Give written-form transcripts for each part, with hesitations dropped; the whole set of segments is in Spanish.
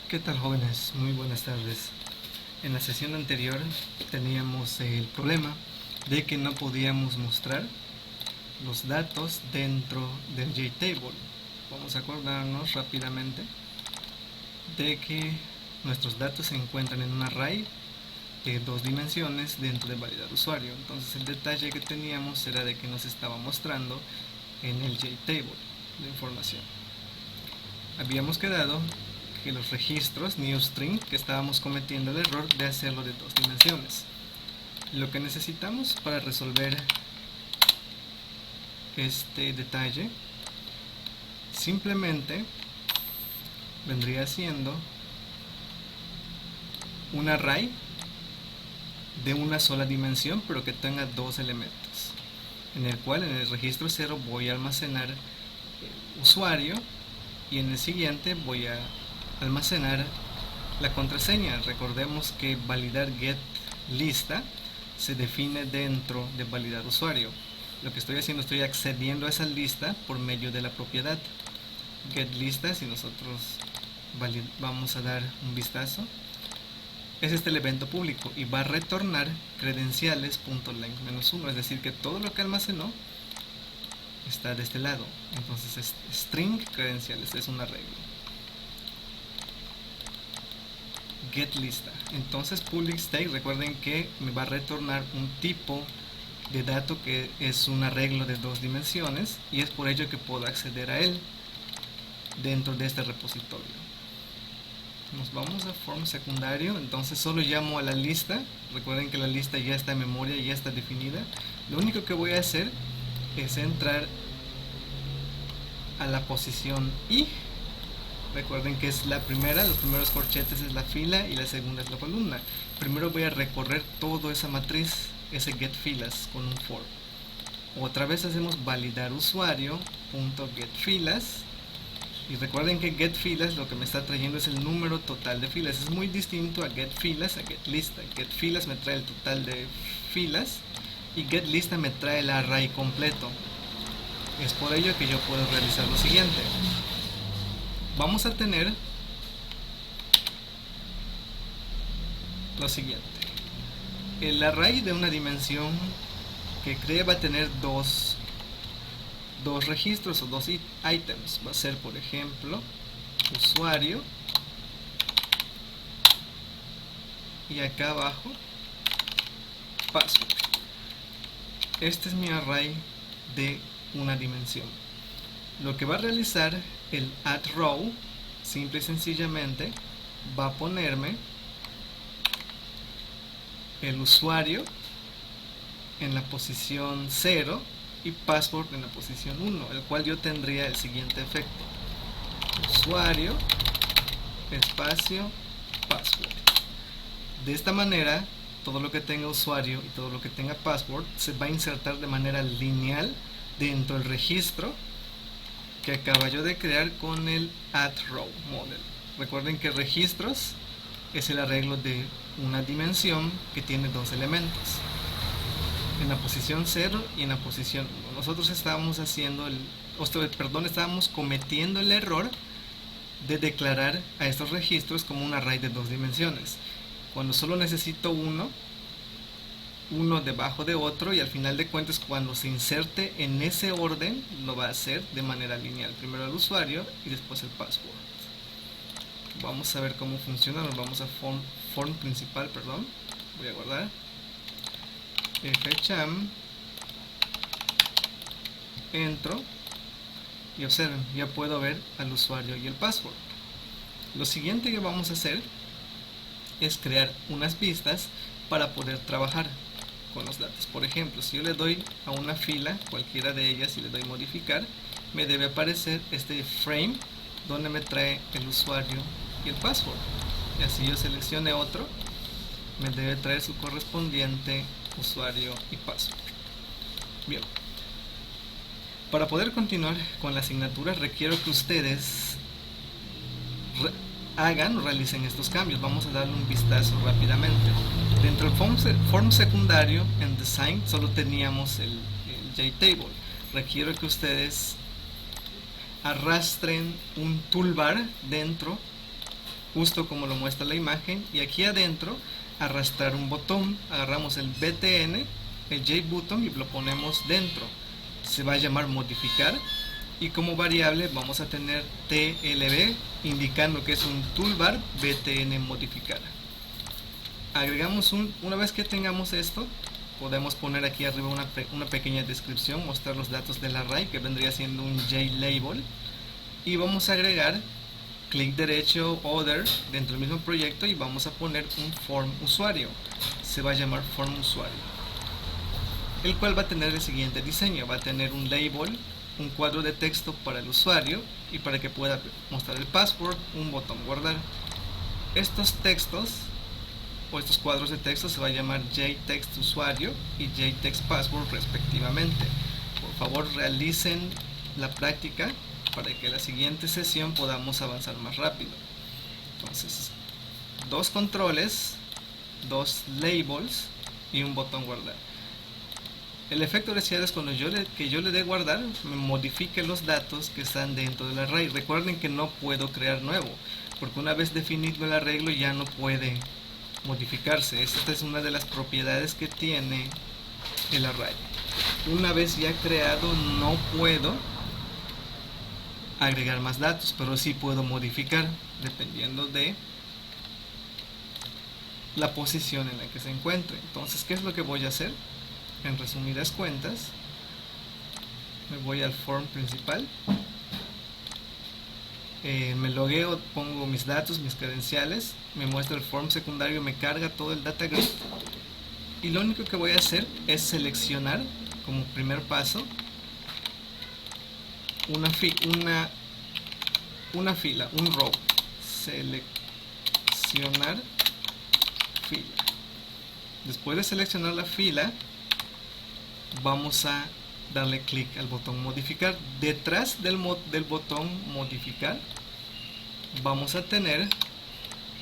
¿Qué tal, jóvenes? Muy buenas tardes. En la sesión anterior teníamos el problema de que no podíamos mostrar los datos dentro del JTable. Vamos a acordarnos rápidamente de que nuestros datos se encuentran en un array de 2 dimensiones dentro de validar usuario. Entonces el detalle que teníamos era de que nos estaba mostrando en el JTable la información. Habíamos quedado que los registros newString, que estábamos cometiendo el error de hacerlo de 2 dimensiones. Lo que necesitamos para resolver este detalle simplemente vendría siendo un array de una sola dimensión, pero que tenga 2 elementos, en el cual en el registro 0 voy a almacenar el usuario y en el siguiente voy a almacenar la contraseña. Recordemos que validar getLista se define dentro de validar usuario. Lo que estoy haciendo, estoy accediendo a esa lista por medio de la propiedad getLista. Si nosotros vamos a dar un vistazo, es este el evento público y va a retornar credenciales.length-1, es decir que todo lo que almacenó está de este lado. Entonces es string credenciales, es un arreglo. GetLista. Entonces public state, recuerden que me va a retornar un tipo de dato que es un arreglo de 2 dimensiones y es por ello que puedo acceder a él dentro de este repositorio. Nos vamos a form secundario, entonces solo llamo a la lista. Recuerden que la lista ya está en memoria, ya está definida. Lo único que voy a hacer es entrar a la posición i. Recuerden que es la primera, los primeros corchetes es la fila y la segunda es la columna. Primero voy a recorrer toda esa matriz, ese getFilas con un for. Otra vez hacemos validar usuario.getFilas. Y recuerden que getFilas lo que me está trayendo es el número total de filas. Es muy distinto a getFilas, a getLista. getFilas me trae el total de filas y getLista me trae el array completo. Es por ello que yo puedo realizar lo siguiente. Vamos a tener lo siguiente. El array de una dimensión que cree va a tener dos registros o dos items. Va a ser, por ejemplo, usuario y acá abajo password. Este es mi array de una dimensión. Lo que va a realizar el addRow, simple y sencillamente, va a ponerme el usuario en la posición 0 y password en la posición 1, el cual yo tendría el siguiente efecto: usuario, espacio, password. De esta manera, todo lo que tenga usuario y todo lo que tenga password se va a insertar de manera lineal dentro del registro que acabo yo de crear con el addRow model. Recuerden que registros es el arreglo de una dimensión que tiene 2 elementos, en la posición 0 y en la posición 1. Nosotros estábamos estábamos cometiendo el error de declarar a estos registros como un array de 2 dimensiones, cuando solo necesito uno debajo de otro, y al final de cuentas cuando se inserte en ese orden lo va a hacer de manera lineal, primero el usuario y después el password. Vamos a ver cómo funciona. Nos vamos a form principal, voy a guardar fcham, entro y observen, ya puedo ver al usuario y el password. Lo siguiente que vamos a hacer es crear unas vistas para poder trabajar con los datos. Por ejemplo, si yo le doy a una fila, cualquiera de ellas, y le doy modificar, me debe aparecer este frame donde me trae el usuario y el password. Y así yo seleccione otro, me debe traer su correspondiente usuario y password. Bien, para poder continuar con la asignatura requiero que ustedes realicen estos cambios. Vamos a darle un vistazo rápidamente. Dentro del form secundario en design solo teníamos el JTable. Requiero que ustedes arrastren un toolbar dentro justo como lo muestra la imagen, y aquí adentro arrastrar un botón. Agarramos el btn, el JButton, y lo ponemos dentro. Se va a llamar modificar, y como variable vamos a tener TLB, indicando que es un toolbar btn modificar. Agregamos una vez que tengamos esto, podemos poner aquí arriba una pequeña descripción, mostrar los datos del array, que vendría siendo un JLabel, y vamos a agregar clic derecho other dentro del mismo proyecto y vamos a poner un form usuario. Se va a llamar form usuario, el cual va a tener el siguiente diseño. Va a tener un label, un cuadro de texto para el usuario, y para que pueda mostrar el password, un botón guardar. Estos textos o estos cuadros de texto se va a llamar JText usuario y JText password respectivamente. Por favor, realicen la práctica para que en la siguiente sesión podamos avanzar más rápido. Entonces, dos controles, dos labels y un botón guardar. El efecto deseado es cuando yo le dé guardar, me modifique los datos que están dentro del array. Recuerden que no puedo crear nuevo, porque una vez definido el arreglo ya no puede modificarse. Esta es una de las propiedades que tiene el array. Una vez ya creado, no puedo agregar más datos, pero sí puedo modificar dependiendo de la posición en la que se encuentre. Entonces, ¿qué es lo que voy a hacer? En resumidas cuentas, me voy al form principal, me logueo, pongo mis datos, mis credenciales, me muestra el form secundario, me carga todo el data grid, y lo único que voy a hacer es seleccionar como primer paso una fila, un row. Seleccionar fila. Después de seleccionar la fila, vamos a darle clic al botón modificar. Detrás del botón modificar vamos a tener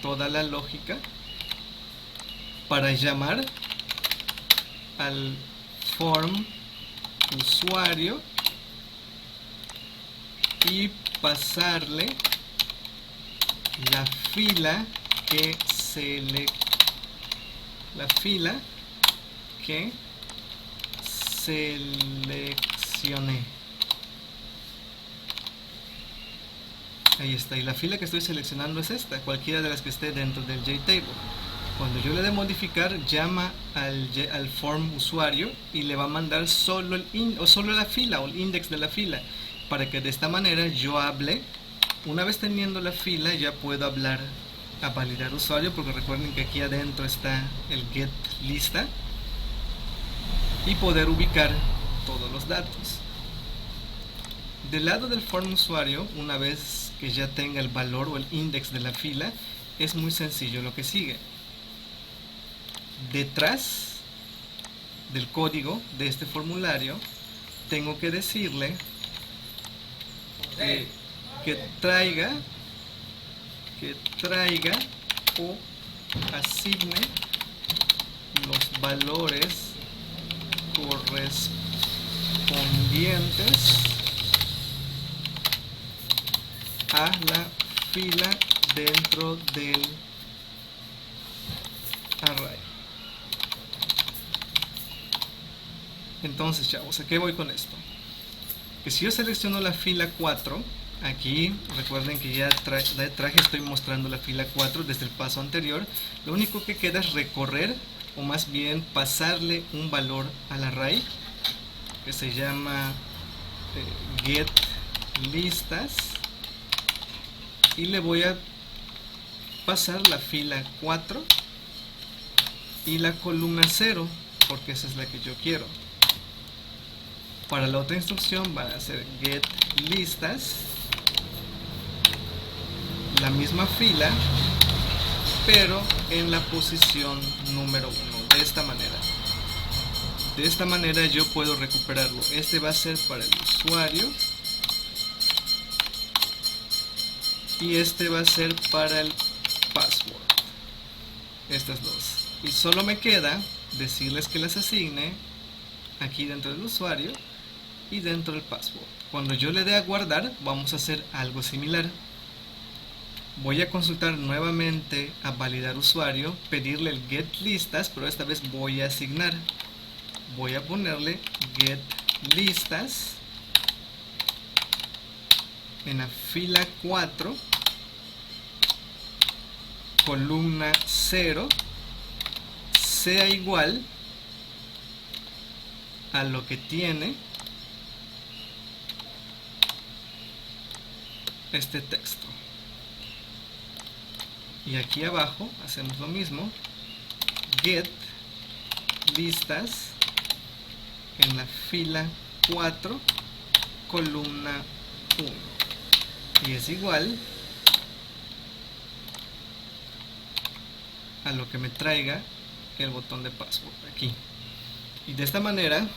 toda la lógica para llamar al form usuario y pasarle la fila que seleccioné. Ahí está, y la fila que estoy seleccionando es esta, cualquiera de las que esté dentro del JTable. Cuando yo le dé modificar, llama al form usuario y le va a mandar solo la fila o el index de la fila, para que de esta manera yo hable. Una vez teniendo la fila, ya puedo hablar a validar usuario, porque recuerden que aquí adentro está el get lista, y poder ubicar todos los datos. Del lado del form usuario, una vez que ya tenga el valor o el index de la fila, es muy sencillo lo que sigue. Detrás del código de este formulario, tengo que decirle que traiga o asigne los valores correspondientes a la fila dentro del array. Entonces, chavos, ¿a qué voy con esto? Que si yo selecciono la fila 4, aquí recuerden que ya estoy mostrando la fila 4 desde el paso anterior. Lo único que queda es recorrer, o más bien pasarle un valor al array que se llama get listas, y le voy a pasar la fila 4 y la columna 0, porque esa es la que yo quiero. Para la otra instrucción van a ser get listas, la misma fila, pero en la posición número 1, de esta manera. De esta manera yo puedo recuperarlo. Este va a ser para el usuario y este va a ser para el password. Estas dos. Y solo me queda decirles que las asigne aquí dentro del usuario y dentro del password. Cuando yo le dé a guardar, vamos a hacer algo similar. Voy a consultar nuevamente a validar usuario, pedirle el get listas, pero esta vez voy a asignar. Voy a ponerle get listas en la fila 4, columna 0, sea igual a lo que tiene este texto. Y aquí abajo hacemos lo mismo, get listas en la fila 4, columna 1, y es igual a lo que me traiga el botón de password aquí. Y de esta manera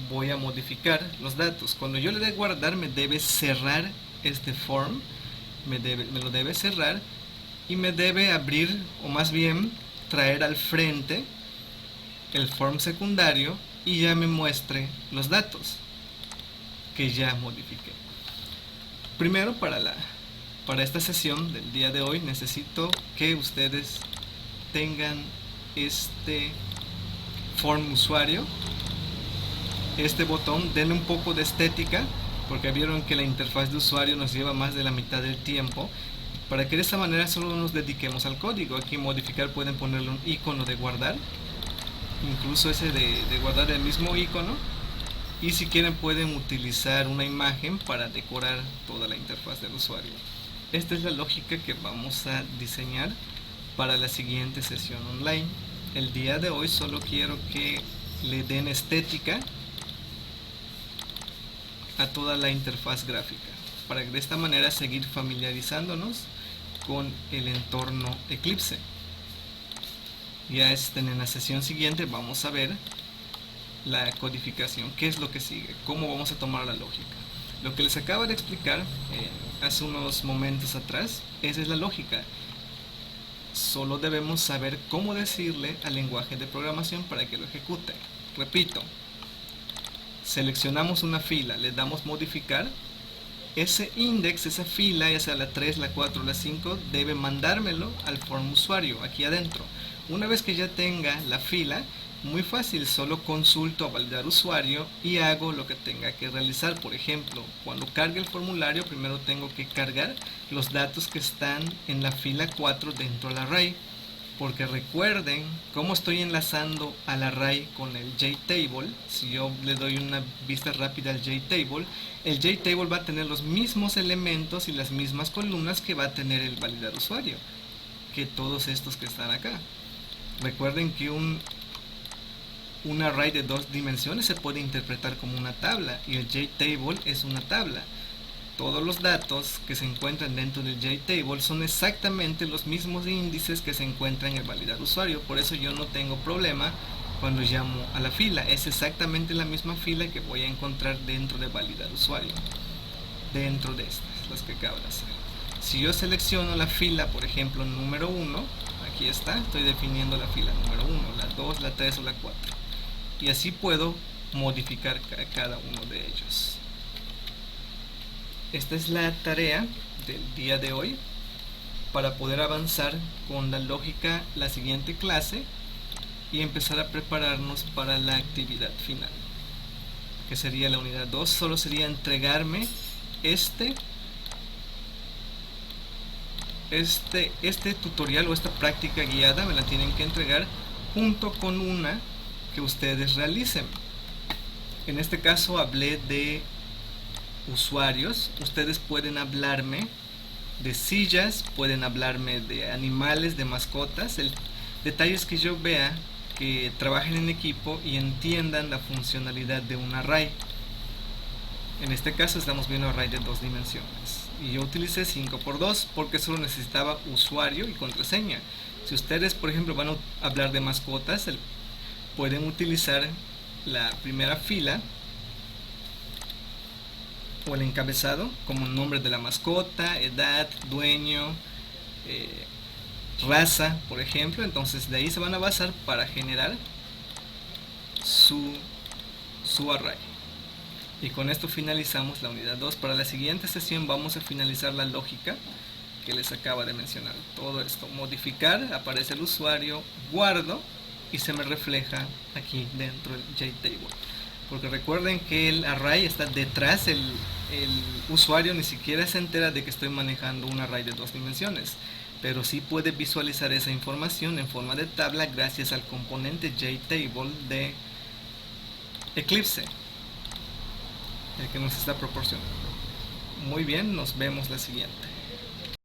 voy a modificar los datos. Cuando yo le dé guardar, me debe cerrar este form, me lo debe cerrar, y me debe abrir, o más bien traer al frente el form secundario y ya me muestre los datos que ya modifiqué. Primero, para esta sesión del día de hoy, necesito que ustedes tengan este form usuario, este botón, denle un poco de estética, porque vieron que la interfaz de usuario nos lleva más de la mitad del tiempo, para que de esta manera solo nos dediquemos al código. Aquí en modificar pueden ponerle un icono de guardar, incluso ese de guardar el mismo icono, y si quieren pueden utilizar una imagen para decorar toda la interfaz del usuario. Esta es la lógica que vamos a diseñar para la siguiente sesión online. El día de hoy solo quiero que le den estética a toda la interfaz gráfica, para de esta manera seguir familiarizándonos con el entorno Eclipse. Ya en la sesión siguiente vamos a ver la codificación, qué es lo que sigue, cómo vamos a tomar la lógica. Lo que les acabo de explicar hace unos momentos atrás, esa es la lógica. Solo debemos saber cómo decirle al lenguaje de programación para que lo ejecute. Repito, seleccionamos una fila, le damos modificar, ese index, esa fila, ya sea la 3, la 4, la 5, debe mandármelo al form usuario aquí adentro. Una vez que ya tenga la fila, muy fácil, solo consulto a validar usuario y hago lo que tenga que realizar. Por ejemplo, cuando cargue el formulario, primero tengo que cargar los datos que están en la fila 4 dentro del array, porque recuerden cómo estoy enlazando al array con el JTable. Si yo le doy una vista rápida al JTable, el JTable va a tener los mismos elementos y las mismas columnas que va a tener el validar usuario, que todos estos que están acá. Recuerden que un array de 2 dimensiones se puede interpretar como una tabla, y el JTable es una tabla. Todos los datos que se encuentran dentro del JTable son exactamente los mismos índices que se encuentran en el validar usuario. Por eso yo no tengo problema cuando llamo a la fila. Es exactamente la misma fila que voy a encontrar dentro de validar usuario, dentro de estas, las que acabo de hacer. Si yo selecciono la fila, por ejemplo, número 1, aquí está, estoy definiendo la fila número 1, la 2, la 3 o la 4. Y así puedo modificar cada uno de ellos. Esta es la tarea del día de hoy para poder avanzar con la lógica la siguiente clase y empezar a prepararnos para la actividad final, que sería la unidad 2. Solo sería entregarme este tutorial o esta práctica guiada, me la tienen que entregar junto con una que ustedes realicen. En este caso hablé de usuarios, ustedes pueden hablarme de sillas, pueden hablarme de animales, de mascotas. El detalle es que yo vea que trabajen en equipo y entiendan la funcionalidad de un array. En este caso estamos viendo array de 2 dimensiones y yo utilicé 5×2 porque solo necesitaba usuario y contraseña. Si ustedes, por ejemplo, van a hablar de mascotas, pueden utilizar la primera fila o el encabezado como nombre de la mascota, edad, dueño, raza, por ejemplo. Entonces de ahí se van a basar para generar su array. Y con esto finalizamos la unidad 2. Para la siguiente sesión vamos a finalizar la lógica que les acaba de mencionar. Todo esto, modificar, aparece el usuario, guardo y se me refleja aquí dentro del JTable. Porque recuerden que el array está detrás, el usuario ni siquiera se entera de que estoy manejando un array de 2 dimensiones, pero sí puede visualizar esa información en forma de tabla gracias al componente JTable de Eclipse, el que nos está proporcionando. Muy bien, nos vemos la siguiente.